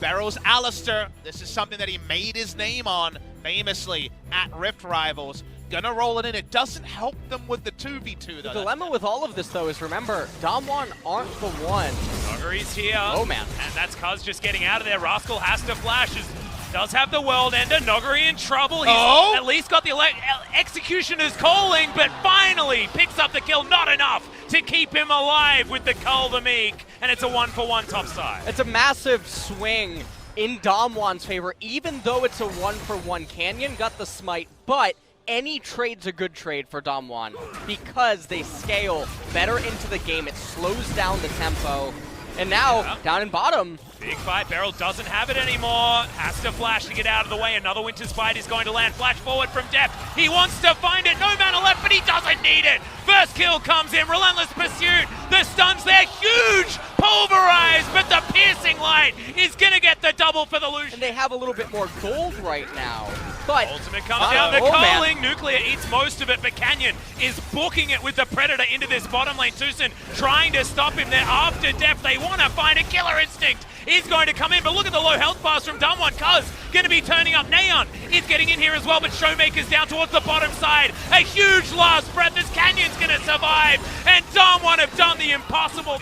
Beryl's Alistair, this is something that he made his name on famously at Rift Rivals. Gonna roll it in. It doesn't help them with the 2v2 though. The dilemma with all of this though is, remember, Damwon aren't the one. Nuggery's here. Oh man. And that's Kaz just getting out of there. Rascal has to flash. Does have the world ender. Nuggery in trouble. He's at least got the executioner's calling, but finally picks up the kill. Not enough to keep him alive with the Cull the Meek. And it's a 1-for-1 top side. It's a massive swing in Damwon's favor, even though it's a 1-for-1. Canyon got the smite, but any trade's a good trade for Damwon because they scale better into the game. It slows down the tempo. And now, down in bottom. Big fight. Beryl doesn't have it anymore. Has to flash to get out of the way. Another Winter's Fight is going to land. Flash forward from depth. He wants to find it. No mana left, but he doesn't need it. First kill comes in. Relentless pursuit. The stun's there. Huge. Pulverized, but the piercing light is going to get the double for the Lucian. And they have a little bit more gold right now. But Ultimate comes down. The culling. Nuclear eats most of it, but Canyon is booking it with the Predator into this bottom lane. Tucson trying to stop him there after depth. They want to find a Killer Instinct. Is going to come in, but look at the low health bars from Damwon. Kaz going to be turning up. Neon is getting in here as well, but Showmaker's down towards the bottom side. A huge last breath as Canyon's going to survive, and Damwon have done the impossible.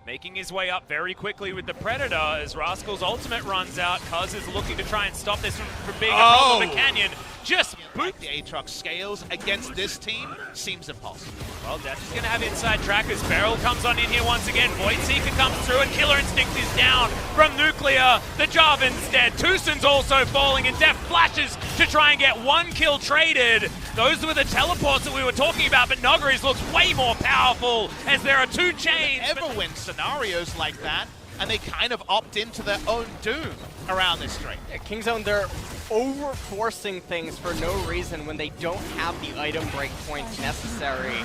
Making his way up very quickly with the Predator as Rascal's ultimate runs out. Kaz is looking to try and stop this from being a problem for Canyon. Just boot. The Aatrox scales against this team seems impossible. Well, Def is going to have inside trackers. Beryl comes on in here once again. Void Seeker comes through and Killer Instinct is down from Nuclear. The Jarvan's dead. Tucson's also falling and Def flashes to try and get one kill traded. Those were the teleports that we were talking about, but Nuggery's looks way more powerful as there are two chains. Ever win scenarios like that, and they kind of opt into their own doom around this string. Yeah, Kingzone, they're over-forcing things for no reason when they don't have the item break points necessary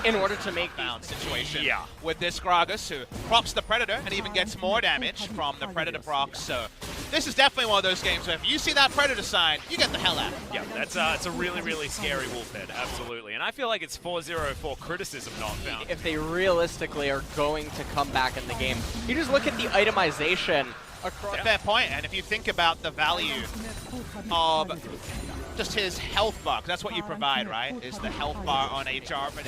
in order to make bound situation with this Gragas, who props the Predator and even gets more damage from the Predator proc. So this is definitely one of those games where if you see that Predator sign, you get the hell out. Yeah, that's it's a really, really scary wolf head, absolutely. And I feel like it's 4-0 for criticism not found. If they realistically are going to come back in the game, you just look at the itemization across. Fair point, and if you think about the value of just his health bar, 'cause that's what you provide, right? Is the health bar on a Jarvan.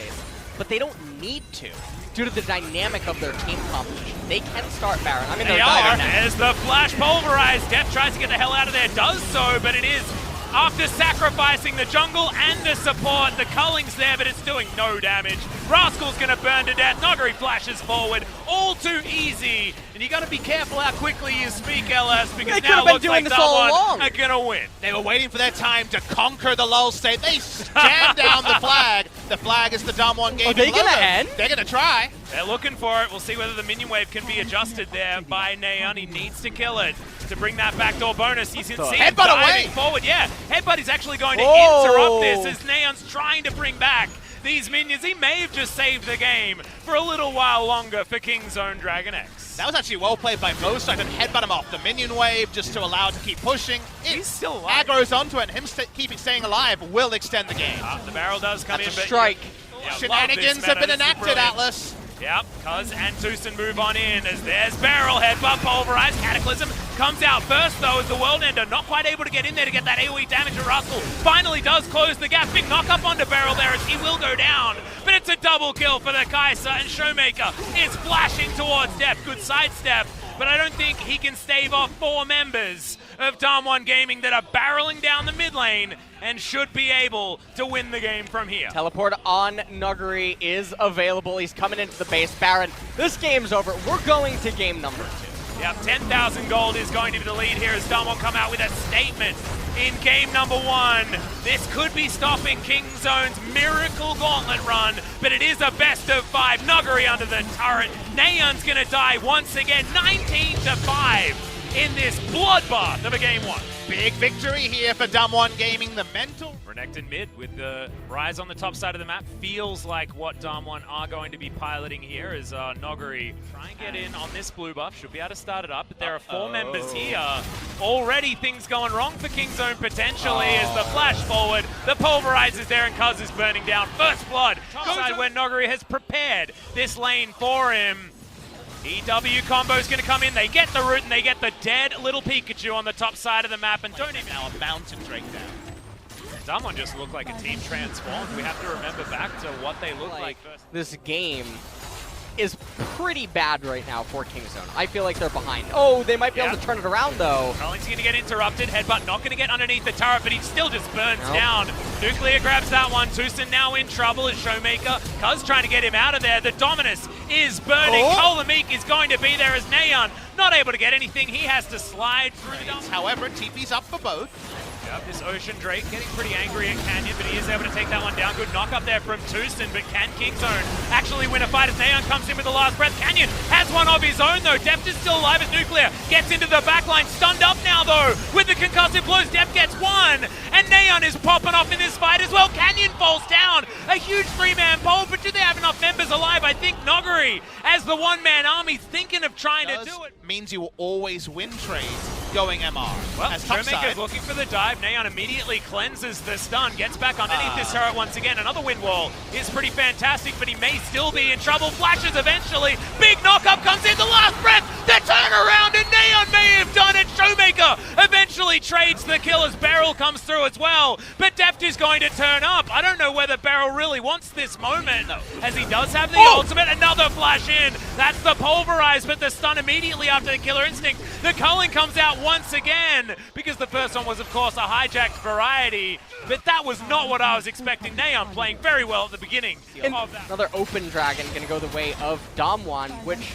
But they don't need to, due to the dynamic of their team composition. They can start Baron. I mean, they are. As the flash pulverized, Def tries to get the hell out of there, does so, but it is after sacrificing the jungle and the support. The culling's there, but it's doing no damage. Rascal's gonna burn to death. Nuggery flashes forward. All too easy. And you gotta be careful how quickly you speak, LS, because now it looks like Damwon are gonna win. They were waiting for their time to conquer the lull state. They jam down the flag. The flag is the Damwon game. Are they gonna end? They're gonna try. They're looking for it. We'll see whether the minion wave can be adjusted there by Neon. He needs to kill it to bring that backdoor bonus. He's in him diving forward. Yeah, Headbutt is actually going to interrupt this as Neon's trying to bring back these minions. He may have just saved the game for a little while longer for Kingzone Dragon X. That was actually well played by both sides and headbutt him off the minion wave just to allow it to keep pushing. He's still alive. Aggro's onto it, and him keeping staying alive will extend the game. The barrel does come in, but strike. Shenanigans have been enacted, Atlas. Yep, Kaz and Tucson move on in as there's Barrel, headbutt, pulverized, Cataclysm comes out first though as the World Ender not quite able to get in there to get that AoE damage to Rascal. Finally does close the gap, big knock up onto Barrel there as he will go down, but it's a double kill for the Kai'Sa and Showmaker is flashing towards Def, good sidestep, but I don't think he can stave off 4 members of Damwon Gaming that are barreling down the mid lane and should be able to win the game from here. Teleport on Nuggery is available. He's coming into the base. Baron, this game's over. We're going to game number 2. Yep, 10,000 gold is going to be the lead here as Damwon come out with a statement in game number 1. This could be stopping Kingzone's miracle gauntlet run, but it is a best of 5. Nuggery under the turret. Neon's gonna die once again, 19-5. in this bloodbath of a game 1. Big victory here for Damwon Gaming. The mental. Renekton mid with the Rise on the top side of the map. Feels like what Damwon are going to be piloting here as Nuggery try and get in on this blue buff. Should be able to start it up, but there are 4 members here. Already things going wrong for Kingzone potentially as the flash forward. The pulverize is there and Kaz is burning down. First blood. Top side where Nuggery has prepared this lane for him. EW combo's going to come in. They get the root and they get the dead little Pikachu on the top side of the map and don't even... Now a mountain drake down. Someone just looked like a team transformed. We have to remember back to what they look like first. This game is pretty bad right now for Kingzone. I feel like they're behind. Oh, they might be able to turn it around, though. Curling's going to get interrupted. Headbutt not going to get underneath the turret, but he still just burns down. Nuclear grabs that one. Tucson now in trouble as Showmaker. Kaz trying to get him out of there. The Dominus is burning. Kolameek is going to be there as Neon not able to get anything. He has to slide through the Dominus. However, TP's up for both. Yep, this Ocean Drake getting pretty angry at Canyon, but he is able to take that one down. Good knock up there from Tucson, but can Kingzone actually win a fight as Neon comes in with the last breath? Canyon has one of his own though. Deft is still alive as Nuclear gets into the backline. Stunned up now though with the concussive blows. Deft gets one, and Neon is popping off in this fight as well. Canyon falls down. A huge three-man pole, but do they have enough members alive? I think Noggery, as the one-man army, thinking of trying to do it. Means you will always win trades going MR. Well, as Showmaker's looking for the dive. Neon immediately cleanses the stun, gets back underneath this turret once again. Another wind wall is pretty fantastic, but he may still be in trouble. Flashes eventually. Big knock-up comes in, the last breath. The turnaround, and Neon may have done it. Showmaker eventually trades the kill as Beryl comes through as well. But Deft is going to turn up. I don't know whether Beryl really wants this moment, as he does have the ultimate. Another flash in. That's the pulverize, but the stun immediately after the Killer Instinct. The culling comes out once again, because the first one was, of course, a hijacked variety, but that was not what I was expecting. Neon playing very well at the beginning of that. Another open dragon going to go the way of Damwon, which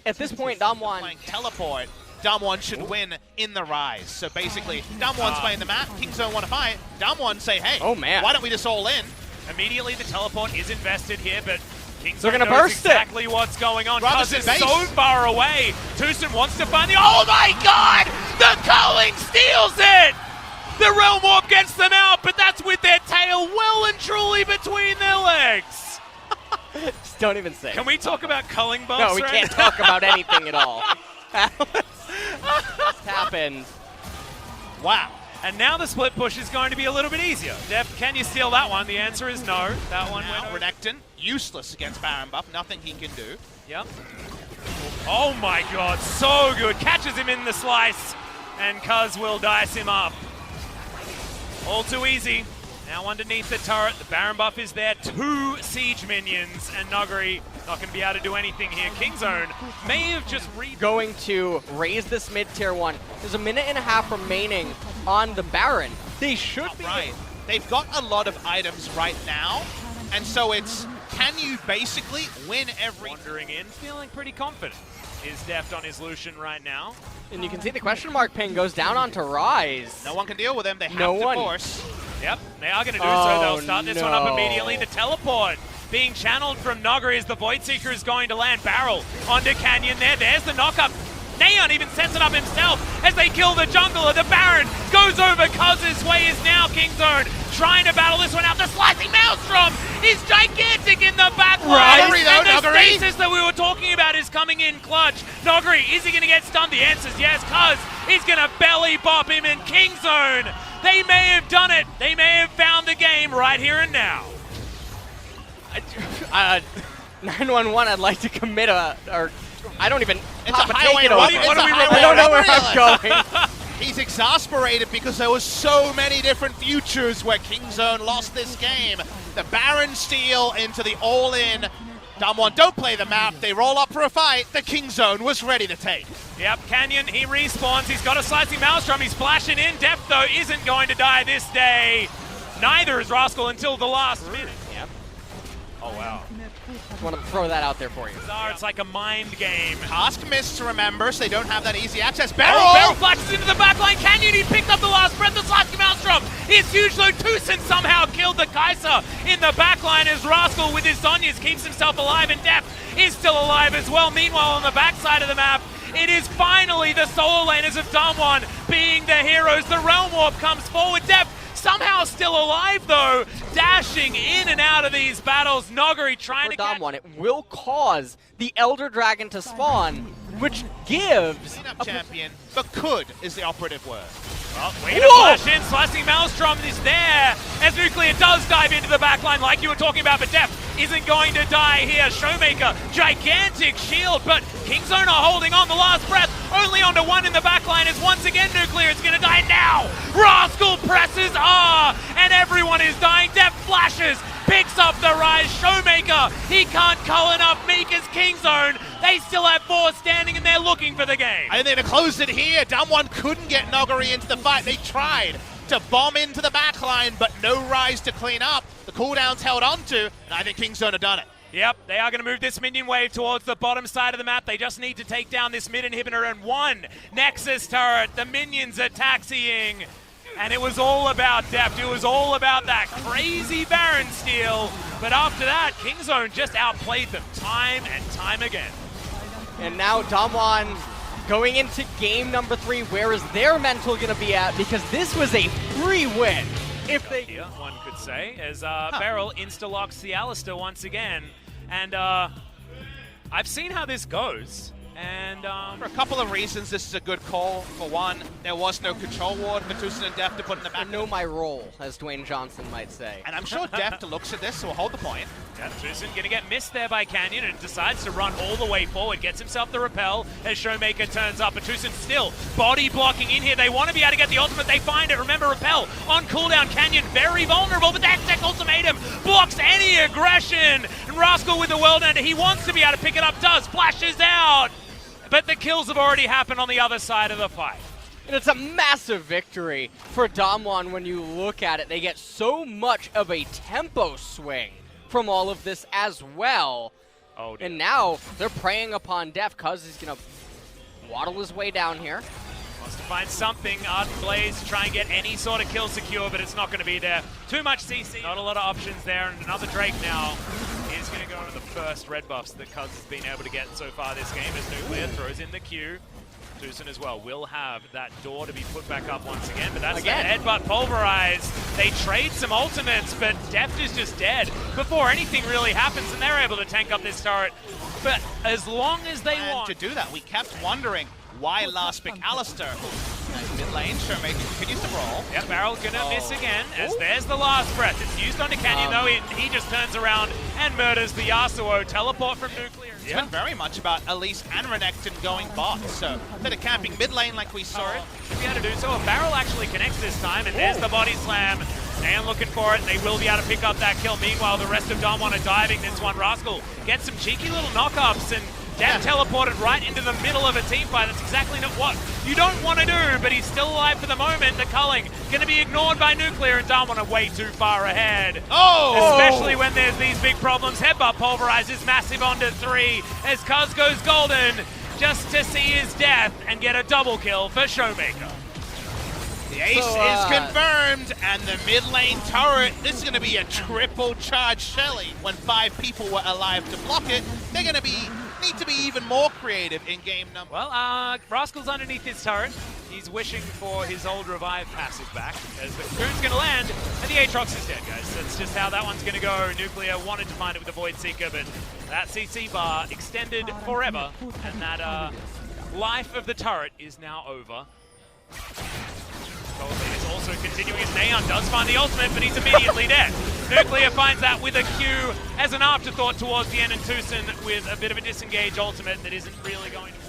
at this point, Damwon... Playing teleport. Damwon should win in the rise. So basically, Damwon's playing the map, Kingzone want to fight, Damwon say, hey, why don't we just all in? Immediately the teleport is invested here, but they're going to burst exactly what's going on. Kaz is base. so far away. Tucson wants to find the... Oh my god! The culling steals it! The Realm Warp gets them out, but that's with their tail well and truly between their legs. Just don't even say. Can we talk about culling buffs? No, we can't talk about anything at all. Just happened. Wow. And now the split push is going to be a little bit easier. Def, can you steal that one? The answer is no. That one went over. Renekton, useless against Baron buff. Nothing he can do. Yep. Oh my god, so good. Catches him in the slice, and Kaz will dice him up. All too easy. Now underneath the turret, the Baron buff is there. 2 siege minions, and Noggery not going to be able to do anything here. Kingzone may have just going to raise this mid-tier one. There's a minute and a half remaining on the Baron. They should be right. They've got a lot of items right now, and so it's, can you basically win every... Wandering in, feeling pretty confident. Is Deft on his Lucian right now. And you can see the question mark ping goes down onto Rise. No one can deal with him. They have to force. Yep, they are going to do so. They'll start this one up immediately. The teleport being channeled from Noggery as the Void Seeker is going to land. Barrel onto Canyon there. There's the knockup. Neon even sets it up himself as they kill the jungler. The Baron goes over Kaz's way is now Kingzone trying to battle this one out. The slicing Maelstrom is gigantic in the backline. And the stasis that we were talking about is coming in clutch. Noggery, is he going to get stunned? The answer is yes. Kaz is going to belly bop him in Kingzone. They may have done it. They may have found the game right here and now. 911, I'd like to commit or I don't even... It's a highway to I don't know where I'm going. He's exasperated because there was so many different futures where Kingzone lost this game. The Baron steal into the all-in. Damwon don't play the map. They roll up for a fight. The Kingzone was ready to take. Yep, Canyon, he respawns. He's got a slicing Maelstrom. He's flashing in. Deft, though, isn't going to die this day. Neither is Rascal until the last minute. Yep. Oh, wow. Just want to throw that out there for you. It's like a mind game. Task missed to remember, so they don't have that easy access. Beryl! Beryl flashes into the backline. Canyon, he picked up the last breath. The slicing Maelstrom is huge, though. Tucson somehow killed the Kaiser in the backline as Rascal with his Zonyas keeps himself alive, and Deft is still alive as well. Meanwhile, on the backside of the map, it is finally the solo laners of Damwon being the heroes. The Realm Warp comes forward. Deft somehow still alive, though, dashing in and out of these battles. Noggery trying to Damwon, it will cause the Elder Dragon to spawn which gives Cleanup champion, but could is the operative word. Well, way to flash in, slicing Maelstrom is there, as Nuclear does dive into the backline like you were talking about, but Def isn't going to die here. Showmaker, gigantic shield, but Kingzone are holding on the last breath, only onto one in the backline as once again Nuclear is going to die now. Rascal presses R, and everyone is dying. Def flashes, picks up the rise. Showmaker, he can't call enough. Mika's Kingzone, they still have 4 standing and they're looking for the game. I think they're going to close it here. Damwon couldn't get Noguri into the fight. They tried to bomb into the backline, but no rise to clean up. The cooldown's held onto, and I think Kingzone have done it. Yep, they are going to move this minion wave towards the bottom side of the map. They just need to take down this mid inhibitor and one Nexus turret. The minions are taxiing, and it was all about depth. It was all about that crazy Baron steal. But after that, Kingzone just outplayed them time and time again. And now Damwon going into game number 3. Where is their mental going to be at? Because this was a free win. If they, yeah, one could say, as Beryl insta-locks the Alistair once again. And I've seen how this goes. And for a couple of reasons, this is a good call. For one, there was no control ward for Tucson and Deft to put in the back. I know my role, as Dwayne Johnson might say. And I'm sure Deft looks at this, so we'll hold the point. Yeah, Tucson going to get missed there by Canyon and decides to run all the way forward. Gets himself the repel as Showmaker turns up. But Tucson still body blocking in here. They want to be able to get the ultimate. They find it. Remember, repel on cooldown. Canyon very vulnerable, but that tech ultimatum blocks any aggression. And Rascal with the world ender. He wants to be able to pick it up. Does. Flashes out. But the kills have already happened on the other side of the fight. And it's a massive victory for Damwon when you look at it. They get so much of a tempo swing from all of this as well. Oh, dear. And now they're preying upon Def. Cuz is going to waddle his way down here. Wants to find something. Ardent Blaze to try and get any sort of kill secure, but it's not going to be there. Too much CC. Not a lot of options there. And another Drake now is going to go into the first red buffs that Cuz has been able to get so far this game as Nuclear throws in the Q. Tucson as well will have that door to be put back up once again, but that's again. The headbutt pulverize. They trade some ultimates, but Deft is just dead before anything really happens, and they're able to tank up this turret. But as long as they want to do that, we kept wondering why last pick Alistair. Mid lane, Showmaker continues to brawl. Yep, Barrel gonna miss again, as there's the last breath. It's used onto Canyon though, he just turns around and murders the Yasuo. Teleport from Nuclear. It's been very much about Elise and Renekton going bot, so instead of camping mid lane like we saw it. Should be able to do so. A Barrel actually connects this time, and there's the body slam. Stan looking for it, and they will be able to pick up that kill. Meanwhile, the rest of Damwon are diving this one. Rascal gets some cheeky little knockups, and Def teleported right into the middle of a team fight. That's exactly not what you don't want to do, but he's still alive for the moment. The culling going to be ignored by Nuclear, and Damwon are way too far ahead. Especially when there's these big problems. Headbutt Pulverize is massive onto 3 as Cuz goes golden just to see his death and get a double kill for Showmaker. The ace is confirmed, and the mid lane turret, this is going to be a triple charge Shelly. When 5 people were alive to block it, they're going to need to be even more creative in game number. Well, Rascal's underneath his turret. He's wishing for his old revive passive back, as the Cocoon's going to land, and the Aatrox is dead, guys. That's just how that one's going to go. Nuclear wanted to find it with the Void Seeker, but that CC bar extended forever, and that life of the turret is now over. Coldplay is also continuing as Neon does find the ultimate, but he's immediately dead. Nuclear finds that with a Q as an afterthought towards the end, and Tucson with a bit of a disengage ultimate that isn't really going to...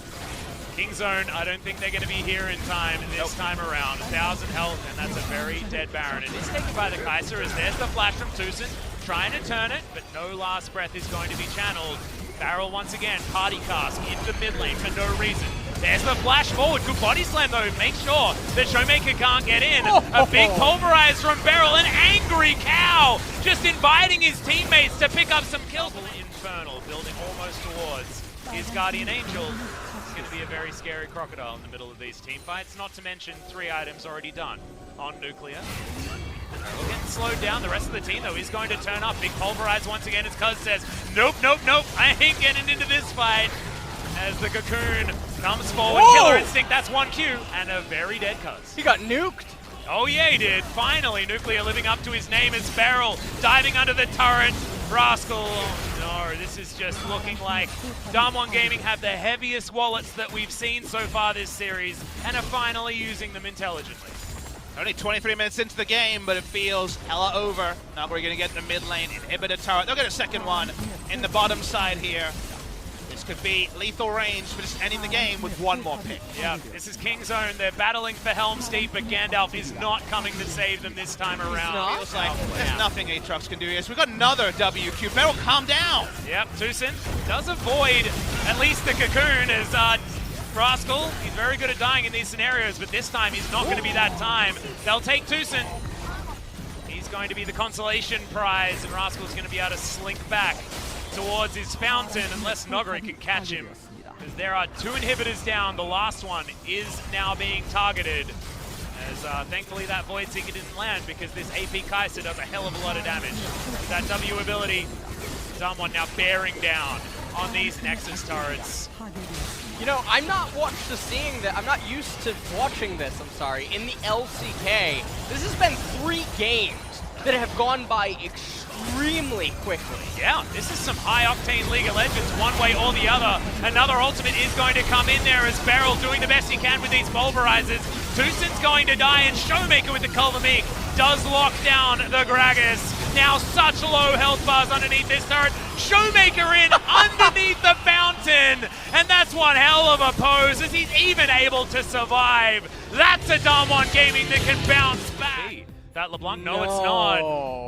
Kingzone, I don't think they're going to be here in time this time around. 1,000 health, and that's a very dead Baron. It is taken by the Kaiser as there's the flash from Tucson, trying to turn it, but no last breath is going to be channeled. Barrel once again, party cast into mid lane for no reason. There's the flash forward. Good body slam though. Make sure that Showmaker can't get in. A big pulverize from Beryl. An angry cow just inviting his teammates to pick up some kills. Infernal building almost towards his Guardian Angel. It's going to be a very scary crocodile in the middle of these team fights. Not to mention 3 items already done on Nuclear. We're getting slowed down. The rest of the team, though, is going to turn up. Big pulverize once again as Cuz says, nope, nope, nope, I ain't getting into this fight. As the Cocoon comes forward. Killer Instinct, that's 1 Q, and a very dead Cuz. He got nuked. Oh yeah, he did. Finally, Nuclear living up to his name as Beryl diving under the turret. Rascal, no, no, this is just looking like Damwon Gaming have the heaviest wallets that we've seen so far this series and are finally using them intelligently. Only 23 minutes into the game, but it feels hella over. Now we're gonna get in the mid lane, inhibitor turret. They'll get a second one in the bottom side here. This could be lethal range for just ending the game with one more pick. Yeah, this is Kingzone. They're battling for Helm's Deep, but Gandalf is not coming to save them this time around. Feels like there's nothing Aatrox can do here. So we've got another WQ. Beryl, calm down. Yep, Tucson does avoid at least the cocoon as Rascal, he's very good at dying in these scenarios, but this time he's not going to be that time. They'll take Tucson. He's going to be the consolation prize, and Rascal's going to be able to slink back towards his fountain unless Nogari can catch him. Because there are 2 inhibitors down. The last one is now being targeted. As thankfully that Void Seeker didn't land because this AP Kai'Sa does a hell of a lot of damage. With that W ability, Damwon now bearing down on these Nexus turrets. You know, I'm not used to watching this, I'm sorry, in the LCK. This has been 3 games that have gone by extremely quickly. Yeah, this is some high-octane League of Legends, one way or the other. Another ultimate is going to come in there as Beryl doing the best he can with these pulverizers. Tucson's going to die, and Showmaker with the Kulvamik does lock down the Gragas. Now such low health bars underneath this turret. Showmaker in underneath the fountain, and that's one hell of a pose as he's even able to survive. That's a Damwon Gaming that can bounce back. That LeBlanc, no, it's not.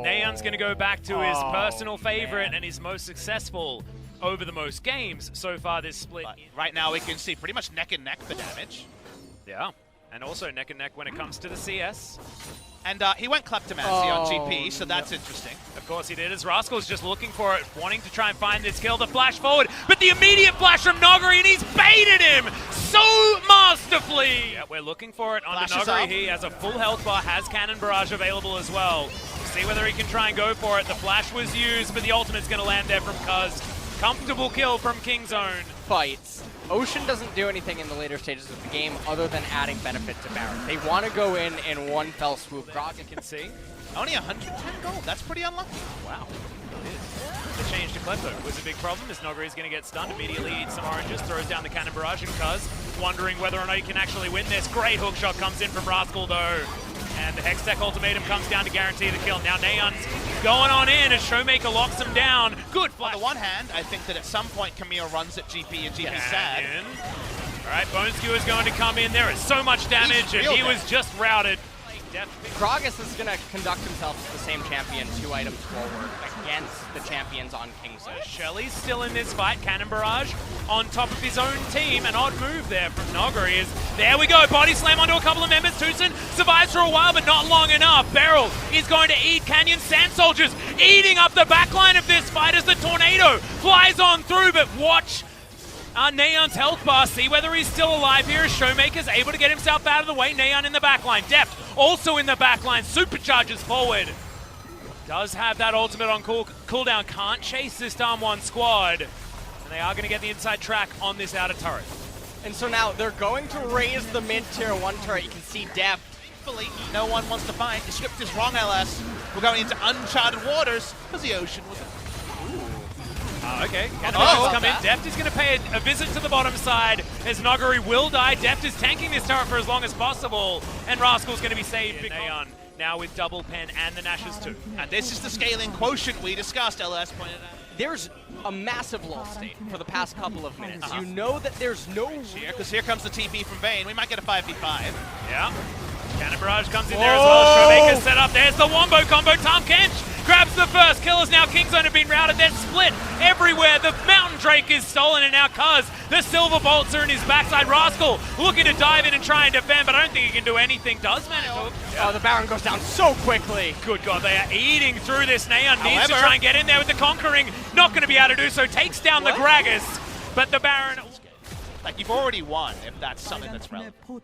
Naeon's going to go back to his personal favorite and his most successful over the most games so far this split. But right now we can see pretty much neck and neck for damage. Yeah, and also neck and neck when it comes to the CS. And he went Kleptomancy on GP, so that's interesting. Of course he did, as Rascal's just looking for it, wanting to try and find this kill, the flash forward, but the immediate flash from Nogari, and he's baited him so masterfully! Yeah, we're looking for it on Nogari. He has a full health bar, has Cannon Barrage available as well. See whether he can try and go for it. The flash was used, but the ultimate's going to land there from Kaz. Comfortable kill from Kingzone. Fights. Ocean doesn't do anything in the later stages of the game other than adding benefit to Baron. They want to go in one fell swoop. Grog can see. Only 110 gold. That's pretty unlucky. Wow. It is. The change to Klepto was a big problem as Nogari's going to get stunned. Immediately eats some oranges, throws down the Cannon Barrage, and Kaz wondering whether or not he can actually win this. Great hook shot comes in from Rascal though. And the Hextech ultimatum comes down to guarantee the kill. Now Naeon's going on in as Showmaker locks him down. Good flash. On the one hand, I think that at some point Camille runs at GP and GP's sad. All right, Bone Skewer's going to come in. There is so much damage, and he was just routed. Gragas is going to conduct himself as the same champion 2 items forward against the champions on Kingzone. Shelly's still in this fight. Cannon Barrage on top of his own team. An odd move there from Nogari is, there we go, body slam onto a couple of members. Tucson survives for a while, but not long enough. Beryl is going to eat Canyon Sand Soldiers, eating up the backline of this fight as the tornado flies on through, but watch Naeon's health bar, see whether he's still alive here as Showmaker's able to get himself out of the way. Naeon in the backline, Deft also in the backline, supercharges forward. Does have that ultimate on cooldown, can't chase this Damwon squad. And they are going to get the inside track on this outer turret. And so now they're going to raise the mid-tier 1 turret. You can see Deft. No one wants to fight. The script is wrong, LS. We're going into uncharted waters because the ocean was... Okay, Cannon come in. Deft is going to pay a visit to the bottom side as Nogari will die. Deft is tanking this turret for as long as possible, and Rascal's going to be saved. Naeon now with double pen and the Nashes too. And this is the scaling quotient we discussed, LS pointed out. There's a massive lull state for the past couple of minutes. You know that there's no... Because here comes the TP from Vayne. We might get a 5v5. Yeah. Cannon Barrage comes in there as well. Showmaker set up. There's the Wombo combo. Tom Kench grabs the first kill as now Kingzone have been routed. They're split everywhere. The Mountain Drake is stolen, and now Kaz, the Silver Bolts are in his backside. Rascal looking to dive in and try and defend, but I don't think he can do anything. Does manage to... Oh, the Baron goes down so quickly. Good God, they are eating through this. Naeon needs to try and get in there with the Conquering. Not going to be able to do so. Takes down the Gragas, but the Baron... Like, you've already won, if that's something that's relevant. Yeah,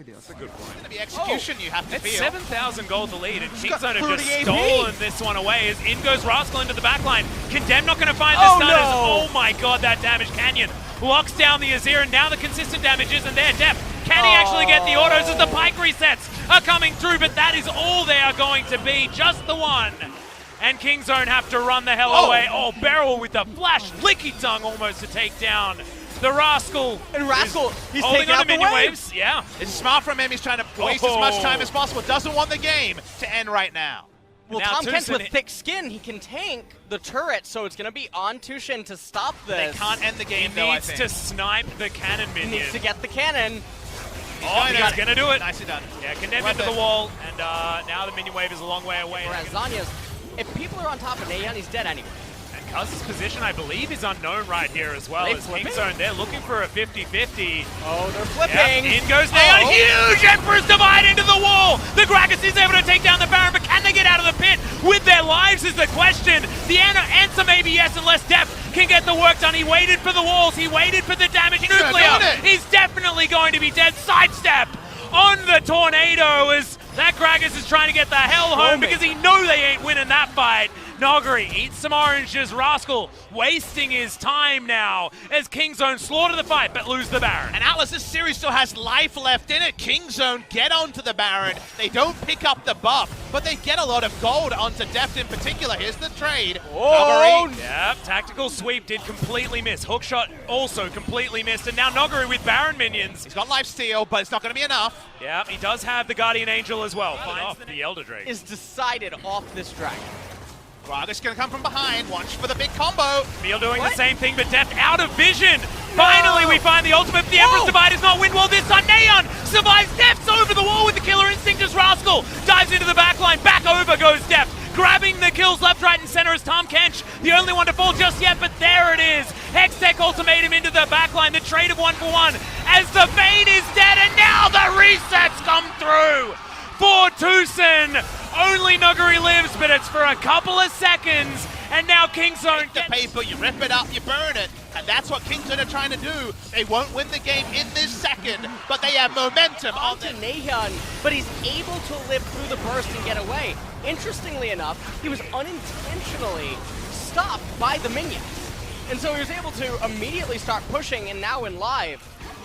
that's a good point. It's going to be execution you have to feel. It's 7,000 gold to lead, and Kingzone have just stolen this one away as in goes Rascal into the backline. Condemn not going to find the stunners. Oh my God, that damage. Canyon locks down the Azir, and now the consistent damage isn't there. Deft, can he actually get the autos as the Pike resets are coming through, but that is all they are going to be, just the one. and Kingzone have to run the hell away. Oh, Beryl with the flash licky tongue almost to take down the Rascal. And Rascal, he's holding taking on out to the minion wave. waves. Yeah. It's smart from him. He's trying to waste as much time as possible. Doesn't want the game to end right now. Well, now Tom Kent's Tushin- with thick skin, he can tank the turret, so it's going to be on Tushin to stop this. They can't end the game, He though, I needs think. to snipe the cannon He minion. needs to get the cannon. Oh, and he's going to do it. Nicely done. Yeah, condemned into the wall, and now the minion wave is a long way away. Whereas Zanya's, if people are on top of Nayeon, he's dead anyway. And Kaz's position, I believe, is unknown right here as well. They As flipping? Kingzone, they're looking for a 50-50. Oh, they're flipping. Yep, in goes Nayeon. Oh. Huge Emperor's Divide into the wall. The Gragas is able to take down the Baron, but can they get out of the pit with their lives is the question. The answer may be yes, unless Def can get the work done. He waited for the walls. He waited for the damage. Nuclear is definitely going to be dead. Sidestep on the Tornado as that Gragas is trying to get the hell home because he knows they ain't winning that fight. Nogari eats some oranges. Rascal wasting his time now as Kingzone slaughter the fight but lose the Baron. And Atlas, this series still has life left in it. Kingzone get onto the Baron. They don't pick up the buff, but they get a lot of gold onto Deft in particular. Here's the trade. Oh, Nogari. Yep, tactical sweep did completely miss. Hookshot also completely missed. And now Nogari with Baron minions. He's got lifesteal, but it's not going to be enough. Yep, he does have the Guardian Angel as well. Finds the Elder Drake. is decided off this dragon. Gragas going to come from behind. Watch for the big combo. Meal doing the same thing, but Deft out of vision. Finally, we find the ultimate. The Emperor's Divide is not win well this time. Nayeon survives. Deft's over the wall with the killer instinct as Rascal dives into the backline. Back over goes Deft, grabbing the kills left, right, and center as Tom Kench, the only one to fall just yet, but there it is. Hextech ultimatum into the backline. The trade of 1-for-1 as the Vayne is dead, and now the resets come through for Tucson. Only Nogari lives, but it's for a couple of seconds. And now Kingzone The gets... paper, you rip it up, you burn it. And that's what Kingzone are trying to do. They won't win the game in this second, but they have momentum on To them. Nayeon, but he's able to live through the burst and get away. Interestingly enough, he was unintentionally stopped by the minions. And so he was able to immediately start pushing, and now in live,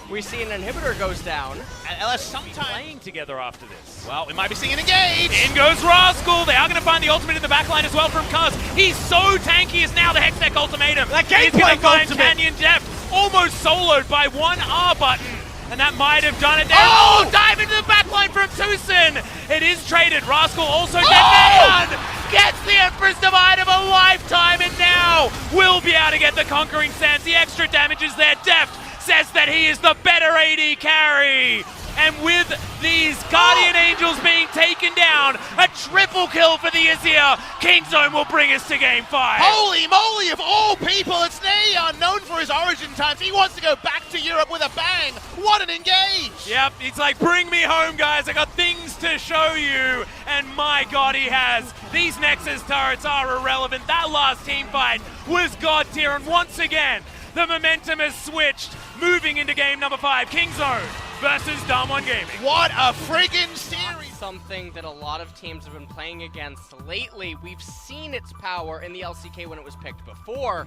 we see an inhibitor goes down. And LS sometime. playing together after this. Well, we might be seeing an engage. In goes Rascal. They are going to find the ultimate in the backline as well from Kaz. He's so tanky as now the Hextech ultimatum. That He's gameplay going to find ultimate. Canyon Deft, almost soloed by one R button. And that might have done it there. Oh! Oh, dive into the backline from Tucson. It is traded. Rascal also dead. Nayeon gets the Emperor's Divide of a lifetime and now will be able to get the Conquering Sands. The extra damage is there. Deft says that he is the better AD carry. And with these Guardian Angels being taken down, a triple kill for the Izzy. Kingzone will bring us to Game 5. Holy moly, of all people, it's Nayeon, known for his origin times. He wants to go back to Europe with a bang. What an engage. Yep, he's like, bring me home, guys. I got things to show you. And my God, he has. These Nexus turrets are irrelevant. That last team fight was God tier. And once again, the momentum has switched, moving into game number 5. Kingzone versus Damwon Gaming. What a friggin' series. Something that a lot of teams have been playing against lately. We've seen its power in the LCK when it was picked before.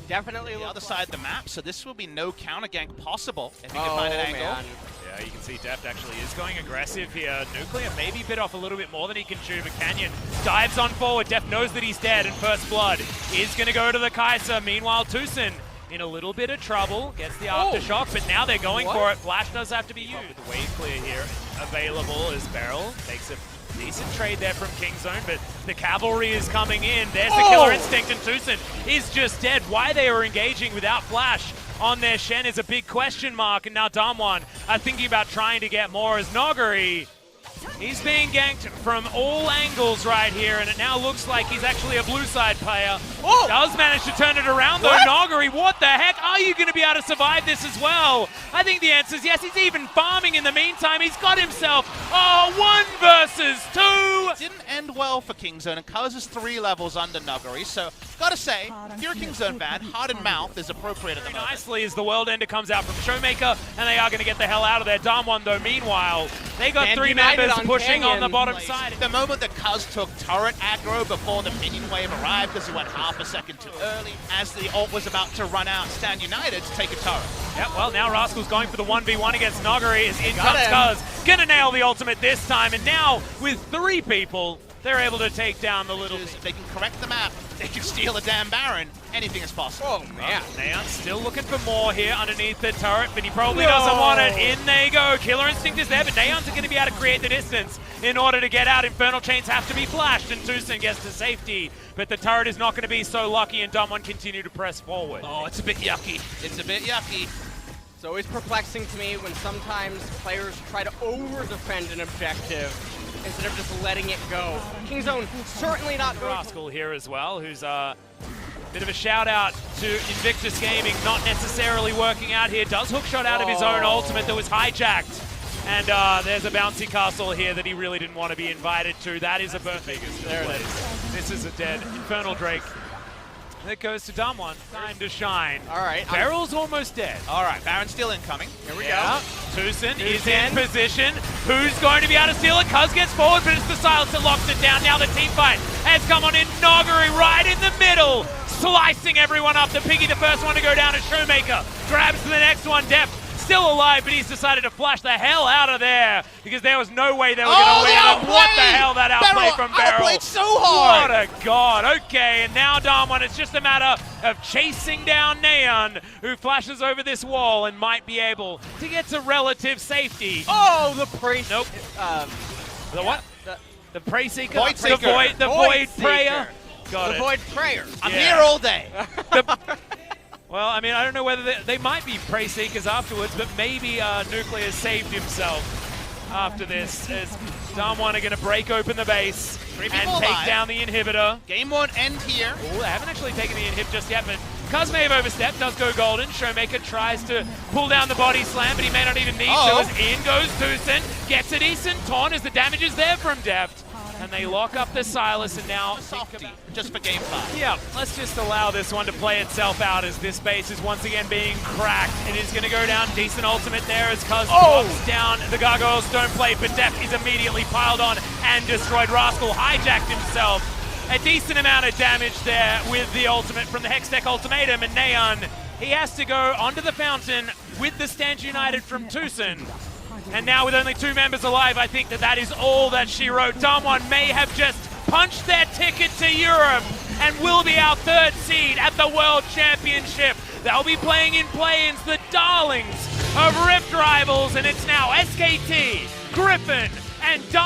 Definitely The look other like- side of the map, so this will be no counter gank possible if he can Oh, find an angle. man. Yeah, you can see Deft actually is going aggressive here. Nuclear maybe bit off a little bit more than he can chew, but Canyon dives on forward. Deft knows that he's dead, and First Blood is going to go to the Kaiser. Meanwhile, Tucson in a little bit of trouble, gets the aftershock, but now they're going for it. Flash does have to be used. With the wave clear here available as Beryl takes a decent trade there from Kingzone, but the cavalry is coming in. There's the killer instinct, and Tucson is just dead. Why they are engaging without Flash on their Shen is a big question mark, and now Damwon are thinking about trying to get more as Nogari. He's being ganked from all angles right here, and it now looks like he's actually a blue side player. Oh! Does manage to turn it around though. What? Nogari, what the heck? Are you going to be able to survive this as well? I think the answer is yes. He's even farming in the meantime. He's got himself 1 versus 2. Didn't end well for Kingzone, and Kaz is 3 levels under Nogari, so gotta say, if you're a Kingzone fan, heart and mouth is appropriate at the moment. Nicely as the World Ender comes out from Showmaker, and they are going to get the hell out of there. Damwon, though, meanwhile, they got Man 3 United members on pushing on the Canyon. bottom side. The moment that Kaz took turret aggro before the minion wave arrived, because he went half a second too early, as the ult was about to run out, Stand United to take a turret. Yep, well, now Rascal's going for the 1v1 against Nogari as in Got comes him. Kaz. Gonna nail the ultimate this time, and now with 3 people, they're able to take down the little... They can correct the map, they can steal a damn Baron, anything is possible. Oh, man. Neon still looking for more here underneath the turret, but he probably doesn't want it. In they go. Killer Instinct is there, but Neon's going to be able to create the distance in order to get out. Infernal Chains have to be flashed, and Tucson gets to safety. But the turret is not going to be so lucky, and Damwon continue to press forward. Oh, it's a bit yucky. It's a bit yucky. It's always perplexing to me when sometimes players try to over-defend an objective instead of just letting it go. Kingzone certainly not going Rascal here as well, who's a bit of a shout out to Invictus Gaming, not necessarily working out here. Does hookshot out of his own ultimate that was hijacked. And there's a bouncy castle here that he really didn't want to be invited to. That is a perfect place. This is a dead Infernal Drake. That goes to Damwon. Time to shine. All right. Beryl's almost dead. All right, Baron's still incoming. Here we go. Tucson is in position. Who's going to be able to steal it? Kuz gets forward, but it's the silence that locks it down. Now the team fight has come on in. Noguri right in the middle, slicing everyone up. The Piggy, the first one to go down, is Showmaker. Grabs the next one. Def still alive, but he's decided to flash the hell out of there because there was no way they were going to win. And what the hell, that outplay from Beryl. Outplayed so hard. What a god. Okay, and now Damwon, it's just a matter of chasing down Neon, who flashes over this wall and might be able to get to relative safety. Oh, the priest. Nope. The what? The Prey Seeker? Void Seeker. The Void Prayer. Got The it. Void Prayer. I'm here all day. Well, I mean, I don't know whether they might be Prey Seekers afterwards, but maybe Nuclear saved himself after this, as Damwon are going to break open the base and take down the inhibitor. Game won't end here. Oh, they haven't actually taken the inhib just yet, but Kuz may have overstepped, does go golden. Showmaker tries to pull down the body slam, but he may not even need to, as in goes Tucson, gets a decent taunt as the damage is there from Deft. And they lock up the Silas, and now Softy, just for game 5. yeah, let's just allow this one to play itself out as this base is once again being cracked. It is going to go down. Decent ultimate there as Kuz drops down the Gargoyle Stone Plate, but Def is immediately piled on and destroyed. Rascal hijacked himself. A decent amount of damage there with the ultimate from the Hextech Ultimatum, and Neon, he has to go onto the fountain with the Stand United from Tucson. And now with only 2 members alive, I think that is all that she wrote. Damwon may have just punched their ticket to Europe and will be our 3rd seed at the World Championship. They'll be playing in play-ins, the darlings of Rift Rivals, and it's now SKT, Griffin, and Damwon.